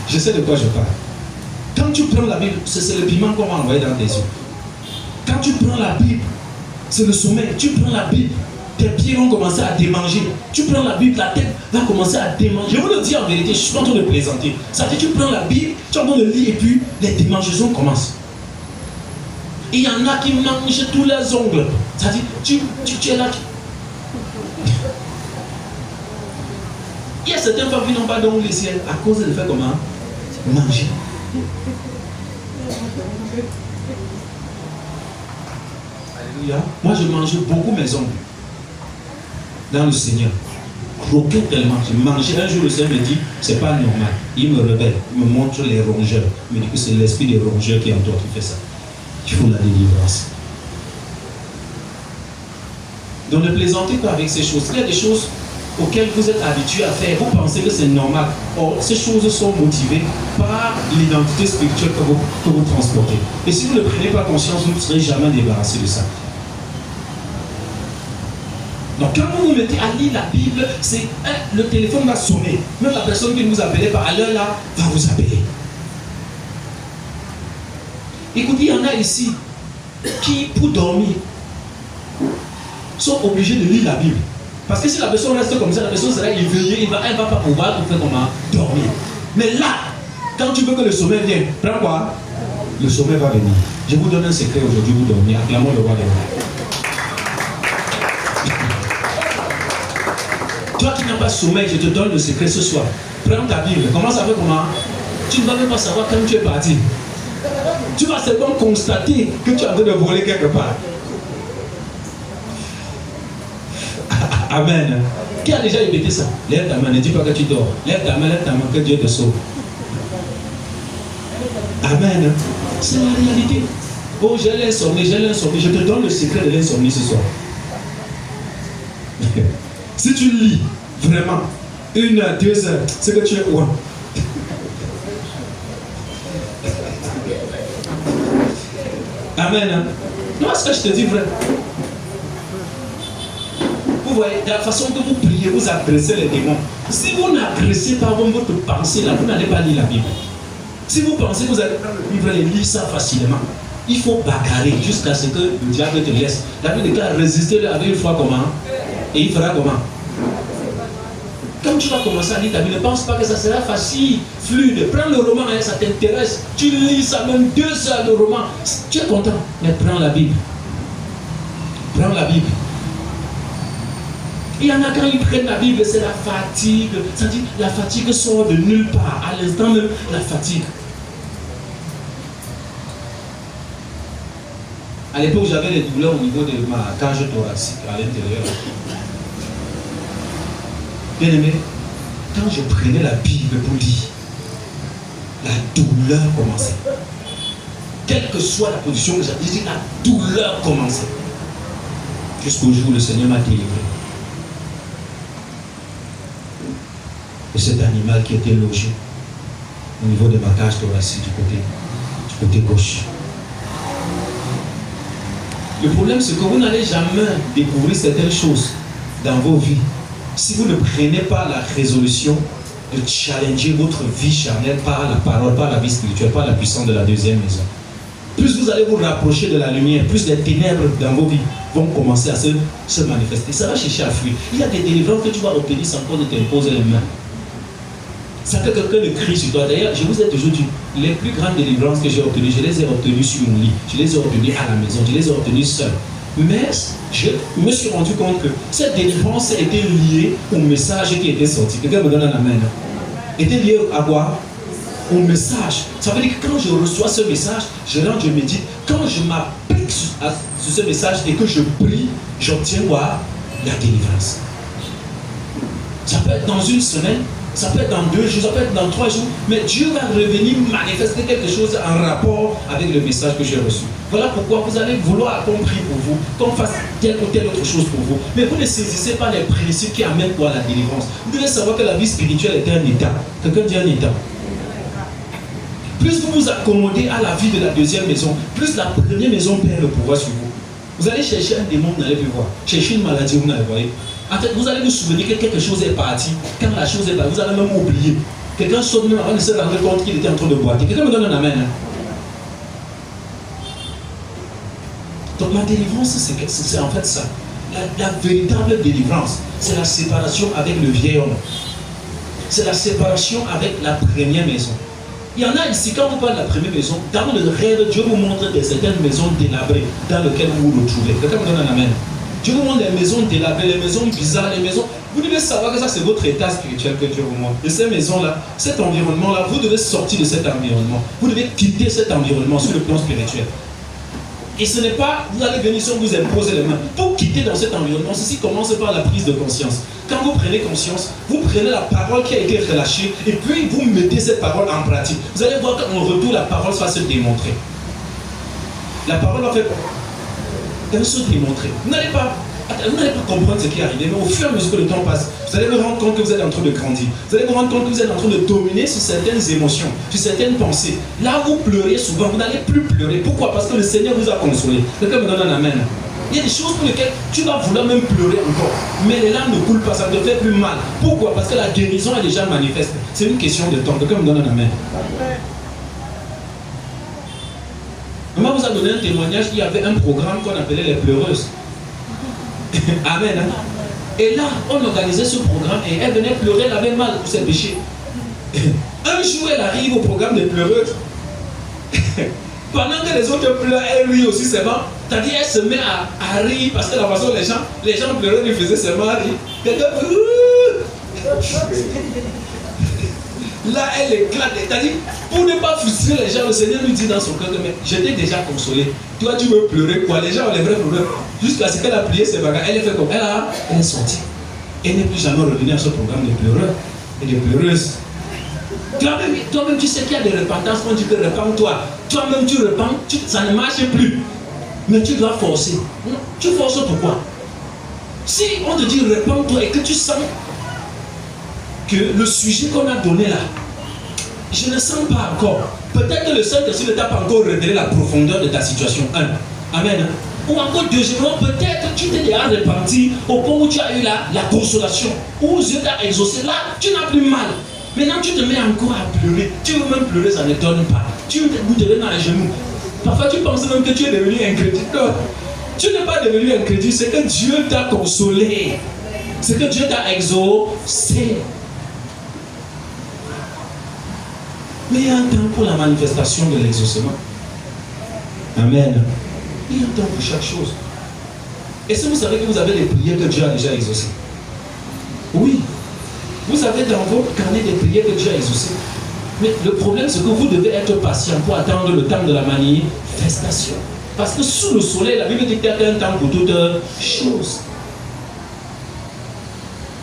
je sais de quoi je parle. Quand tu prends la Bible, c'est le piment qu'on va envoyer dans tes yeux. Quand tu prends la Bible, c'est le sommet. Tu prends la Bible, tes pieds vont commencer à démanger. Tu prends la Bible, la tête va commencer à démanger. Je vous le dis en vérité, je suis pas en train de plaisanter. Ça veut dire que tu prends la Bible, tu es en train de lire et puis les démangeaisons commencent. Il y en a qui mangent tous les ongles. C'est-à-dire, tu es là. Il y a certaines femmes qui n'ont pas d'ongles ici à cause de faire comment? Manger. Alléluia. Moi, je mange beaucoup mes ongles dans le Seigneur. Croquer tellement. Je mangeais un jour, le Seigneur me dit, c'est pas normal. Il me révèle, il me montre les rongeurs. Il me dit que c'est l'esprit des rongeurs qui est en toi qui fait ça. Il faut la délivrance. Donc ne plaisantez pas avec ces choses. Il y a des choses auxquelles vous êtes habitués à faire. Vous pensez que c'est normal. Or, ces choses sont motivées par l'identité spirituelle que vous transportez. Et si vous ne prenez pas conscience, vous ne serez jamais débarrassé de ça. Donc quand vous vous mettez à lire la Bible, c'est le téléphone va sonner. Même la personne qui nous appelait par l'heure là va vous appeler. Écoutez, il y en a ici qui, pour dormir, sont obligés de lire la Bible. Parce que si la personne reste comme ça, la personne sera éveillée, elle ne va pas pouvoir faire comment dormir. Mais là, Quand tu veux que le sommeil vienne, prends quoi? Le sommeil va venir. Je vous donne un secret aujourd'hui, vous dormez. Acclamons le roi des rois. Toi qui n'as pas sommeil, je te donne le secret ce soir. Prends ta Bible. Comment ça fait comment? Tu ne vas même pas savoir quand tu es parti. Tu vas seulement constater que tu es en train de voler quelque part. Amen. Qui a déjà répété ça? Lève ta main, ne dis pas que tu dors. Lève ta main, que Dieu te sauve. Amen. C'est la réalité. Oh, j'ai l'insomnie. Je te donne le secret de l'insomnie ce soir. Si tu lis vraiment 1 heure, 2 heures, c'est que tu es loin. Amen. Non, ce que je te dis vrai. Vous voyez, de la façon que vous priez, vous adressez les démons. Si vous n'adressez pas votre pensée là, vous n'allez pas lire la Bible. Si vous pensez que vous allez prendre le livre et lire ça facilement, il faut bagarrer jusqu'à ce que le diable te laisse. La Bible déclare résister avec une foi comment? Et il fera comment? Quand tu vas commencer à lire ta Bible, ne pense pas que ça sera facile, fluide. Prends le roman, hein, ça t'intéresse. Tu lis ça même 2 heures de roman. Tu es content, mais prends la Bible. Prends la Bible. Il y en a quand ils prennent la Bible, c'est la fatigue. C'est-à-dire, la fatigue sort de nulle part. À l'instant même, la fatigue. À l'époque, j'avais des douleurs au niveau de ma cage thoracique à l'intérieur. Bien aimé, quand je prenais la Bible pour lire, la douleur commençait. Quelle que soit la position que j'avais, la douleur commençait. Jusqu'au jour où le Seigneur m'a délivré de cet animal qui était logé au niveau de ma cage thoracique du côté gauche. Le problème, c'est que vous n'allez jamais découvrir certaines choses dans vos vies si vous ne prenez pas la résolution de challenger votre vie charnelle par la parole, par la vie spirituelle, par la puissance de la deuxième maison. Plus vous allez vous rapprocher de la lumière, plus les ténèbres dans vos vies vont commencer à se manifester. Ça va chercher à fuir. Il y a des délivrances que tu vas obtenir sans qu'on ne t'impose les mains. Sans que quelqu'un ne crie sur toi. D'ailleurs, je vous ai toujours dit, les plus grandes délivrances que j'ai obtenues, je les ai obtenues sur mon lit. Je les ai obtenues à la maison. Je les ai obtenues seul. Mais je me suis rendu compte que cette délivrance était liée au message qui était sorti. Quelqu'un me donne un amen. Était liée à quoi? Au message. Ça veut dire que quand je reçois ce message, je rentre, je médite. Quand je m'applique sur ce message et que je prie, j'obtiens quoi? La délivrance. Ça peut être dans une semaine, ça peut être dans 2 jours, ça peut être dans 3 jours, mais Dieu va revenir manifester quelque chose en rapport avec le message que j'ai reçu. Voilà pourquoi vous allez vouloir qu'on prie pour vous, qu'on fasse telle ou telle autre chose pour vous. Mais vous ne saisissez pas les principes qui amènent quoi la délivrance. Vous devez savoir que la vie spirituelle est un état. Quelqu'un dit un état. Plus vous vous accommodez à la vie de la deuxième maison, plus la première maison perd le pouvoir sur vous. Vous allez chercher un démon, vous n'allez plus voir. Chercher une maladie, vous n'allez voir. En fait, vous allez vous souvenir que quelque chose est parti. Quand la chose est partie, vous allez même oublier. Quelqu'un saute même avant de se rendre compte qu'il était en train de boiter. Quelqu'un me donne un amen. Donc la délivrance, c'est en fait ça. La véritable délivrance, c'est la séparation avec le vieil homme. C'est la séparation avec la première maison. Il y en a ici, quand vous parlez de la première maison, dans le rêve, Dieu vous montre certaines maisons délabrées dans lesquelles vous vous retrouvez. Quelqu'un me donne un amen. Dieu vous montre les maisons délabrées, les maisons bizarres, les maisons. Vous devez savoir que ça, c'est votre état spirituel que Dieu vous montre. Et ces maisons-là, cet environnement-là, vous devez sortir de cet environnement. Vous devez quitter cet environnement sur le plan spirituel. Et ce n'est pas, vous allez venir sur vous imposer les mains. Pour quitter dans cet environnement, ceci commence par la prise de conscience. Quand vous prenez conscience, vous prenez la parole qui a été relâchée et puis vous mettez cette parole en pratique. Vous allez voir qu'en retour, la parole va se démontrer. La parole va faire... Elle va se démontrer. Vous n'allez pas comprendre ce qui est arrivé, mais au fur et à mesure que le temps passe, vous allez vous rendre compte que vous êtes en train de grandir. Vous allez vous rendre compte que vous êtes en train de dominer sur certaines émotions, sur certaines pensées. Là où vous pleurez souvent, vous n'allez plus pleurer. Pourquoi? Parce que le Seigneur vous a consolé. Quelqu'un me donne un amen. Il y a des choses pour lesquelles tu vas vouloir même pleurer encore. Mais les larmes ne coulent pas, ça te fait plus mal. Pourquoi? Parce que la guérison est déjà manifeste. C'est une question de temps. Quelqu'un me donne un amen. Maman vous a donné un témoignage, il y avait un programme qu'on appelait les pleureuses. Amen. Hein? Et là, on organisait ce programme et elle venait pleurer, elle avait mal pour ses péchés. Un jour, elle arrive au programme des pleureuses. Pendant que les autres pleurent, elle rit aussi seulement. C'est-à-dire, elle se met à rire parce que la façon les gens pleuraient, lui faisaient seulement rire. Quelqu'un là, elle éclate. C'est-à-dire, pour ne pas frustrer les gens, le Seigneur lui dit dans son cœur, mais je t'ai déjà consolé. Toi, tu veux pleurer quoi? Les gens ont les vrais problèmes. Jusqu'à ce qu'elle a prié ses bagages, elle est fait comme elle est sortie. Elle n'est plus jamais revenue à ce programme de pleureurs et de pleureuses. Toi-même, tu sais qu'il y a des repentances quand tu te repens-toi. Toi-même, tu repens, ça ne marche plus. Mais tu dois forcer. Tu forces pourquoi? Si on te dit repens-toi et que tu sens que le sujet qu'on a donné là, je ne sens pas encore. Peut-être que le Saint-Esprit ne t'a pas encore révélé la profondeur de ta situation. Amen. Ou encore deuxièmement, peut-être que tu t'es déjà repenti au point où tu as eu la consolation, où Dieu t'a exaucé. Là, tu n'as plus mal. Maintenant, tu te mets encore à pleurer. Tu veux même pleurer, ça ne donne pas. Tu veux te bouter dans les genoux. Parfois, tu penses même que tu es devenu incrédule. Non, tu n'es pas devenu incrédule. C'est que Dieu t'a consolé. C'est que Dieu t'a exaucé. Mais il y a un temps pour la manifestation de l'exaucement. Amen. Il y a un temps pour chaque chose. Et si vous savez que vous avez les prières que Dieu a déjà exaucées? Oui. Vous avez dans votre carnet des prières que Dieu a exaucées. Mais le problème, c'est que vous devez être patient pour attendre le temps de la manifestation. Parce que sous le soleil, la Bible dit qu'il y a un temps pour toutes choses.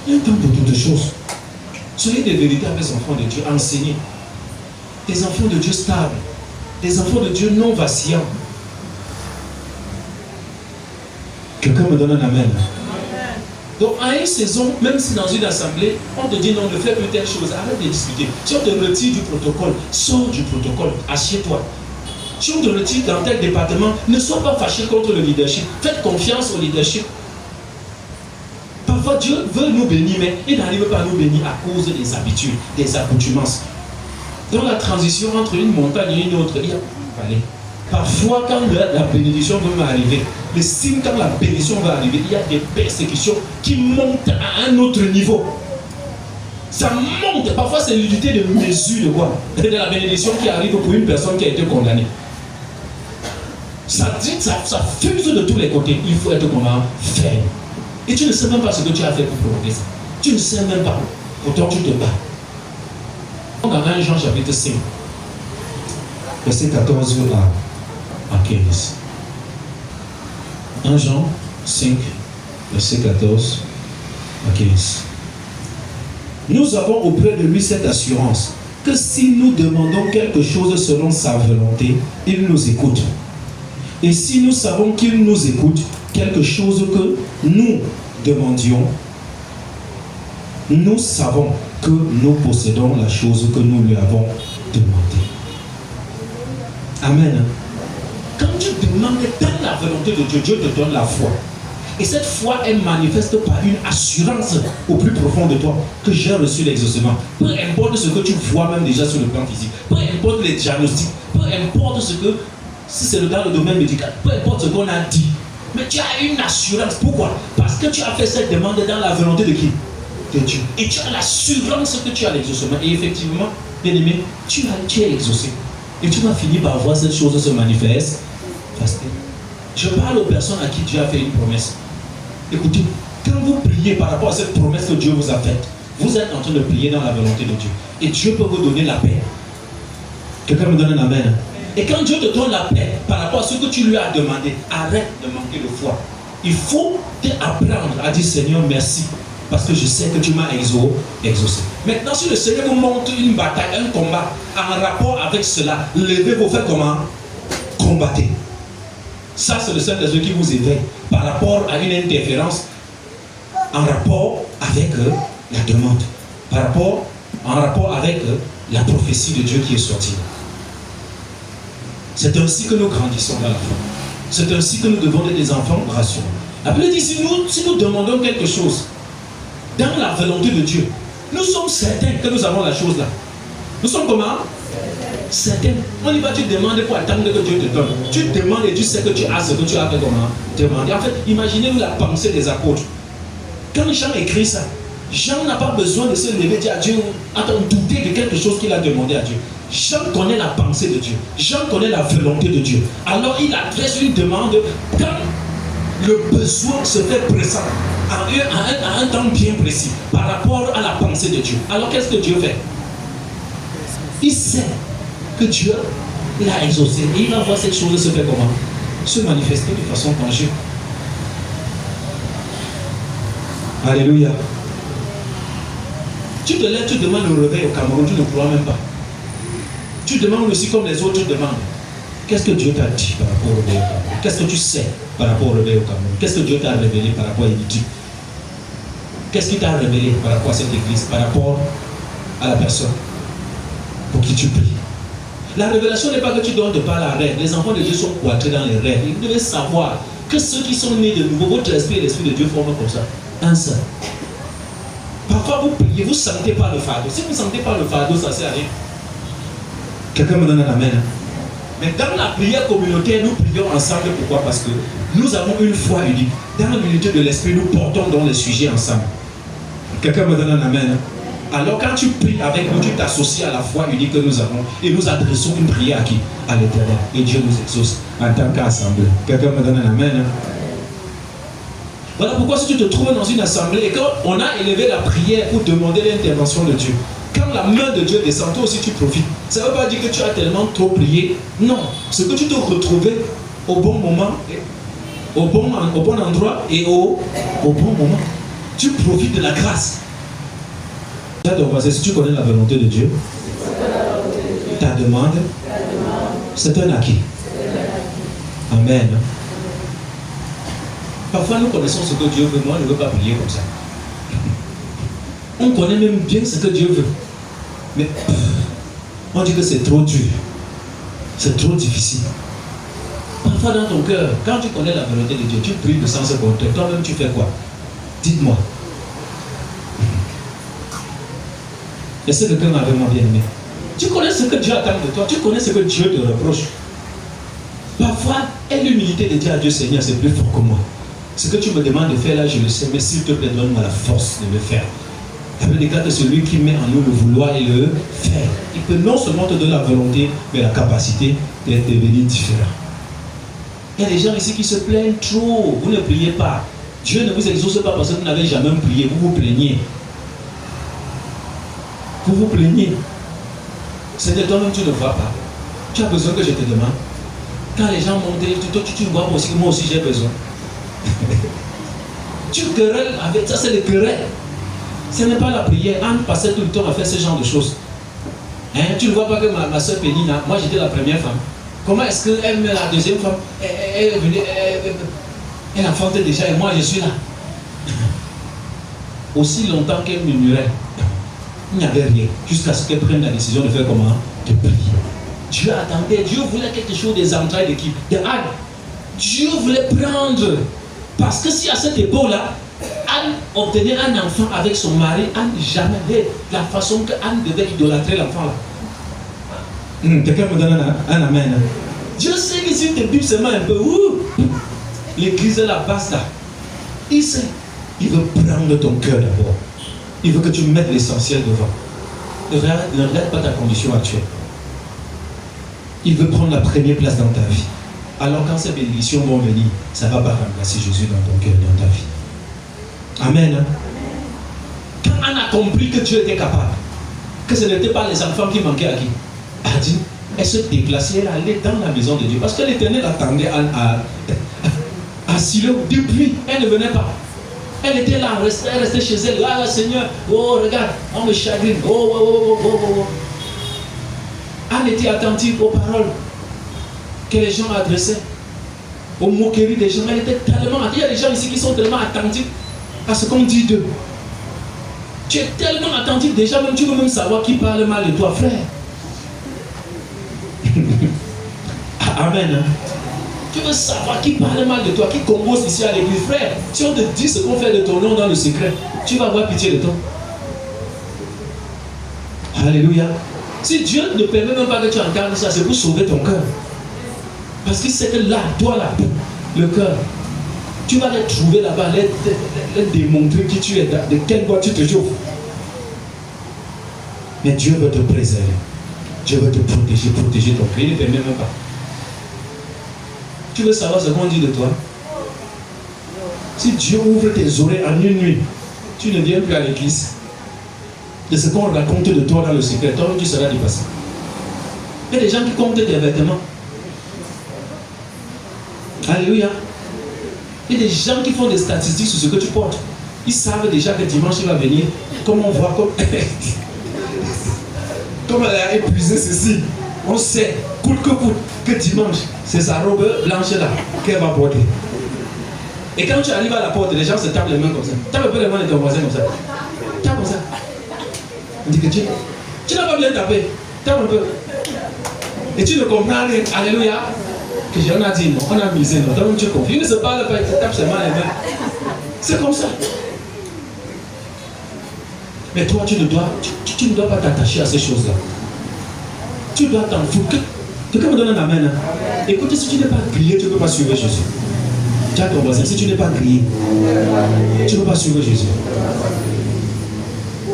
Il y a un temps pour toutes choses. Soyez des véritables enfants de Dieu, enseignez. Des enfants de Dieu stables. Des enfants de Dieu non vacillants. Quelqu'un me donne un amen. Donc, à une saison, même si dans une assemblée, on te dit non, ne fais plus telle chose, arrête de discuter. Si on te retire du protocole, sors du protocole, assieds-toi. Si on te retire dans tel département, ne sois pas fâché contre le leadership. Faites confiance au leadership. Parfois, Dieu veut nous bénir, mais il n'arrive pas à nous bénir à cause des habitudes, des accoutumances. Dans la transition entre une montagne et une autre, il y a un vallée. Parfois, quand la bénédiction va m'arriver, le signe quand la bénédiction va arriver, il y a des persécutions qui montent à un autre niveau. Ça monte. Parfois, c'est l'unité de mesure de quoi? De la bénédiction qui arrive pour une personne qui a été condamnée. Ça fuse de tous les côtés. Il faut être comment? Ferme. Et tu ne sais même pas ce que tu as fait pour provoquer ça. Tu ne sais même pas. Pourtant, tu te bats. Dans 1 Jean chapitre 5, verset 14 à 15. 1 Jean 5, verset 14 à 15. Nous avons auprès de lui cette assurance que si nous demandons quelque chose selon sa volonté, il nous écoute. Et si nous savons qu'il nous écoute, quelque chose que nous demandions, nous savons que nous possédons la chose que nous lui avons demandée. Amen. Quand tu demandes dans la volonté de Dieu, Dieu te donne la foi. Et cette foi, elle manifeste par une assurance au plus profond de toi que j'ai reçu l'exaucement. Peu importe ce que tu vois même déjà sur le plan physique, peu importe les diagnostics, peu importe ce que, si c'est dans le domaine médical, peu importe ce qu'on a dit, mais tu as une assurance. Pourquoi? Parce que tu as fait cette demande dans la volonté de qui? De Dieu. Et tu as l'assurance que tu as l'exaucement. Et effectivement, bien aimé, tu es exaucé. Et tu vas finir par voir cette chose se manifester. Je parle aux personnes à qui Dieu a fait une promesse. Écoutez, quand vous priez par rapport à cette promesse que Dieu vous a faite, vous êtes en train de prier dans la volonté de Dieu. Et Dieu peut vous donner la paix. Quelqu'un me donne un amen. Et quand Dieu te donne la paix par rapport à ce que tu lui as demandé, arrête de manquer de foi. Il faut apprendre à dire Seigneur merci, parce que je sais que tu m'as exaucé. Maintenant, si le Seigneur vous montre une bataille, un combat en rapport avec cela, levez-vous, faites comment? Combattez. Ça, c'est le Saint-Esprit qui vous éveille par rapport à une interférence en rapport avec la demande, en rapport avec la prophétie de Dieu qui est sortie. C'est ainsi que nous grandissons dans la foi. C'est ainsi que nous devons être des enfants rassurés. La Bible dit, si nous demandons quelque chose dans la volonté de Dieu, nous sommes certains que nous avons la chose là. Nous sommes comment? Certains. On y va, tu demandes pour attendre que Dieu te donne. Tu demandes et tu sais que tu as ce que tu as fait comment? Demander. En fait, imaginez-vous la pensée des apôtres. Quand Jean écrit ça, Jean n'a pas besoin de se lever et dire à Dieu, douter de quelque chose qu'il a demandé à Dieu. Jean connaît la pensée de Dieu. Jean connaît la volonté de Dieu. Alors il adresse une demande quand le besoin se fait pressant, à un temps bien précis, par rapport à la pensée de Dieu. Alors qu'est-ce que Dieu fait? Il sait que Dieu l'a exaucé et il va voir cette chose se faire comment? Se manifester de façon tangible. Alléluia. Tu te lèves, tu demandes le réveil au Cameroun, tu ne crois même pas. Tu demandes aussi comme les autres demandent. Qu'est-ce que Dieu t'a dit par rapport au réveil au Cameroun? Qu'est-ce que tu sais par rapport au réveil au Cameroun? Qu'est-ce que Dieu t'a révélé par rapport à l'Église? Qu'est-ce qu'il t'a révélé par rapport à cette église, par rapport à la personne pour qui tu pries? La révélation n'est pas que tu donnes de par la rêve. Les enfants de Dieu sont cloîtrés dans les rêves. Vous devez savoir que ceux qui sont nés de nouveau, votre esprit et l'esprit de Dieu forment comme ça. Un seul. Parfois vous priez, vous ne sentez pas le fardeau. Si vous ne sentez pas le fardeau, ça ne sert à rien. Quelqu'un me donne un amen. Mais dans la prière communautaire, nous prions ensemble. Pourquoi? Parce que nous avons une foi unique. Dans l'unité de l'esprit, nous portons dans les sujets ensemble. Quelqu'un me donne un amen. Alors quand tu pries avec nous, tu t'associes à la foi unique que nous avons et nous adressons une prière à qui? À l'Éternel. Et Dieu nous exauce en tant qu'assemblée. Quelqu'un me donne un amen. Voilà pourquoi si tu te trouves dans une assemblée et qu'on a élevé la prière pour demander l'intervention de Dieu, quand la main de Dieu descend, toi aussi tu profites. Ça ne veut pas dire que tu as tellement trop prié. Non, c'est que tu te retrouves au bon moment, au bon endroit et au bon moment. Tu profites de la grâce. Si tu connais la volonté de Dieu, ta demande, c'est un acquis. Amen. Parfois nous connaissons ce que Dieu veut, moi je ne veux pas prier comme ça. On connaît même bien ce que Dieu veut. Mais on dit que c'est trop dur. C'est trop difficile. Parfois dans ton cœur, quand tu connais la volonté de Dieu, tu pries de sens contraire. Toi-même tu fais quoi? Dites-moi. Est-ce que quelqu'un m'a vraiment bien aimé? Tu connais ce que Dieu attend de toi. Tu connais ce que Dieu te reproche. Parfois, et l'humilité de dire à Dieu, Seigneur, c'est plus fort que moi. Ce que tu me demandes de faire là, je le sais, mais s'il te plaît, donne-moi la force de le faire. La Bible déclare que celui qui met en nous le vouloir et le faire, il peut non seulement te donner la volonté, mais la capacité d'être devenu différent. Il y a des gens ici qui se plaignent trop. Vous ne priez pas. Dieu ne vous exauce pas parce que vous n'avez jamais prié. Vous vous plaignez. Vous vous plaignez. C'est de toi-même tu ne vois pas. Tu as besoin que je te demande. Quand les gens montent, tu vois aussi que moi aussi j'ai besoin. Tu querelles avec ça, c'est le querelle. Ce n'est pas la prière. Anne passait tout le temps à faire ce genre de choses. Hein? Tu ne vois pas que ma soeur Pénina, moi j'étais la première femme. Comment est-ce qu'elle met la deuxième femme? Elle enfantait déjà et moi je suis là. Aussi longtemps qu'elle murmurait, il n'y avait rien. Jusqu'à ce qu'elle prenne la décision de faire comment? De prier. Dieu attendait. Dieu voulait quelque chose des entrailles de qui? De Anne. Dieu voulait prendre. Parce que si à cette époque-là, Anne obtenait un enfant avec son mari, Anne jamais de la façon que Anne devait idolâtrer l'enfant là. Quelqu'un me donne un amen. Dieu sait que si tu te bipes seulement un peu, l'église est la base là. Il sait. Il veut prendre ton cœur d'abord. Il veut que tu mettes l'essentiel devant. Ne regarde pas ta condition actuelle. Il veut prendre la première place dans ta vie. Alors quand ces bénédictions vont venir, ça ne va pas remplacer Jésus dans ton cœur, dans ta vie. Amen. Quand Anne a compris que Dieu était capable, que ce n'était pas les enfants qui manquaient à qui? Elle a dit, elle se déplaçait, elle allait dans la maison de Dieu. Parce que l'Éternel attendait Anne à Silo. Depuis, elle ne venait pas. Elle était là, elle restait chez elle. Ah Seigneur, oh regarde, on me chagrine. Oh. Anne était attentive aux paroles que les gens adressaient, aux moqueries des gens. Elle était tellement. Il y a des gens ici qui sont tellement attentifs à ce qu'on dit d'eux. Tu es tellement attentif déjà, même tu veux même savoir qui parle mal de toi, frère. Amen. Tu veux savoir qui parle mal de toi, qui compose ici à l'église, frère. Si on te dit ce qu'on fait de ton nom dans le secret, tu vas avoir pitié de toi. Alléluia. Si Dieu ne permet même pas que tu entends ça, c'est pour sauver ton cœur. Parce qu'il sait que là, toi là, le cœur, Tu vas les trouver là-bas, les démontrer qui tu es, de quelle voie tu te trouves. Mais Dieu veut te préserver. Dieu veut te protéger ton cœur. Il ne permet même pas. Tu veux savoir ce qu'on dit de toi? Si Dieu ouvre tes oreilles en une nuit, tu ne viens plus à l'église. De ce qu'on raconte de toi dans le secret, toi tu seras dépassé. Il y a des gens qui comptent tes vêtements. Alléluia. Il y a des gens qui font des statistiques sur ce que tu portes. Ils savent déjà que dimanche il va venir. Comme on voit, comme elle a épuisé ceci. On sait, coûte que coûte, que dimanche, c'est sa robe blanche là qu'elle va porter. Et quand tu arrives à la porte, les gens se tapent les mains comme ça. Tape un peu les mains de ton voisin comme ça. Tape comme ça. On dit que tu n'as pas bien tapé. Tape un peu. Et tu ne comprends rien. Alléluia. Que j'en ai dit non. On a misé non. Donc tu comprends. Il ne se parle pas, il se tape seulement les mains. C'est comme ça. Mais toi, tu ne dois pas t'attacher à ces choses-là. Tu dois t'en foutre. Quelqu'un me donne un amen. Écoutez, si tu n'es pas grillé, tu ne peux pas suivre Jésus. Tu as ton voisin, si tu n'es pas grillé, tu ne peux pas suivre Jésus.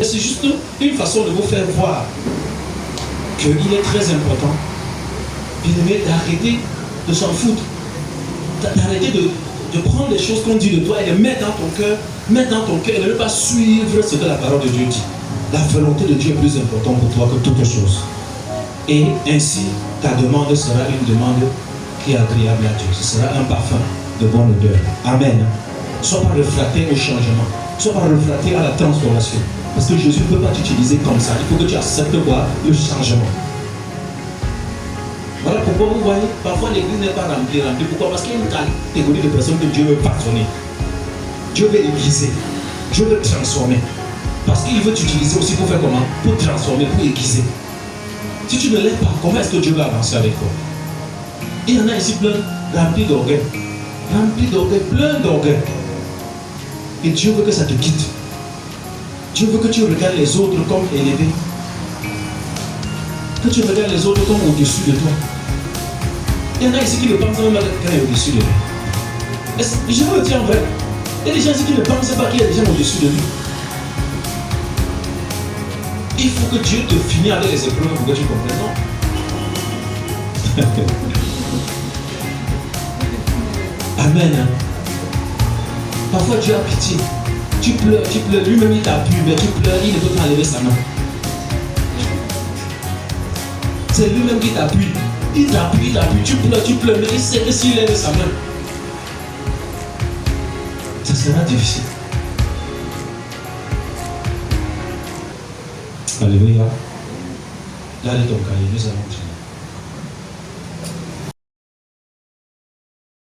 C'est juste une façon de vous faire voir qu'il est très important, bien aimé, d'arrêter de s'en foutre, d'arrêter de prendre les choses qu'on dit de toi et de mettre dans ton cœur, et de ne pas suivre ce que la parole de Dieu dit. La volonté de Dieu est plus importante pour toi que toute chose. Et ainsi, ta demande sera une demande qui est agréable à Dieu. Ce sera un parfum de bonne odeur. Amen. Sois pas réfractaire au changement. Sois pas réfractaire à la transformation. Parce que Jésus ne peut pas t'utiliser comme ça. Il faut que tu acceptes quoi? Le changement. Voilà pourquoi vous voyez, parfois l'église n'est pas remplie. Pourquoi? Parce qu'il y a une catégorie de personnes que Dieu veut pardonner. Dieu veut aiguiser. Dieu veut transformer. Parce qu'il veut t'utiliser aussi pour faire comment? Pour transformer, pour aiguiser. Si tu ne l'aides pas, comment est-ce que Dieu va avancer avec toi? Il y en a ici plein, remplis d'orgueil. Remplis d'orgueil, plein d'orgueil. Et Dieu veut que ça te quitte. Dieu veut que tu regardes les autres comme élevés. Que tu regardes les autres comme au-dessus de toi. Il y en a ici qui ne pensent même pas qu'il est au-dessus de lui. Je veux le dire en vrai. Il y a des gens ici qui ne pensent pas qu'il y a des gens au-dessus de lui. Il faut que Dieu te finisse avec les épreuves pour que tu comprennes. Non. Amen. Parfois Dieu a pitié. Tu pleures. Lui-même il t'appuie, mais tu pleures, il ne peut pas lever sa main. C'est lui-même qui t'appuie. Il t'appuie, tu pleures, mais il sait que s'il lève sa main, ça sera difficile. Alléluia. Là, ton cahier, nous allons prier.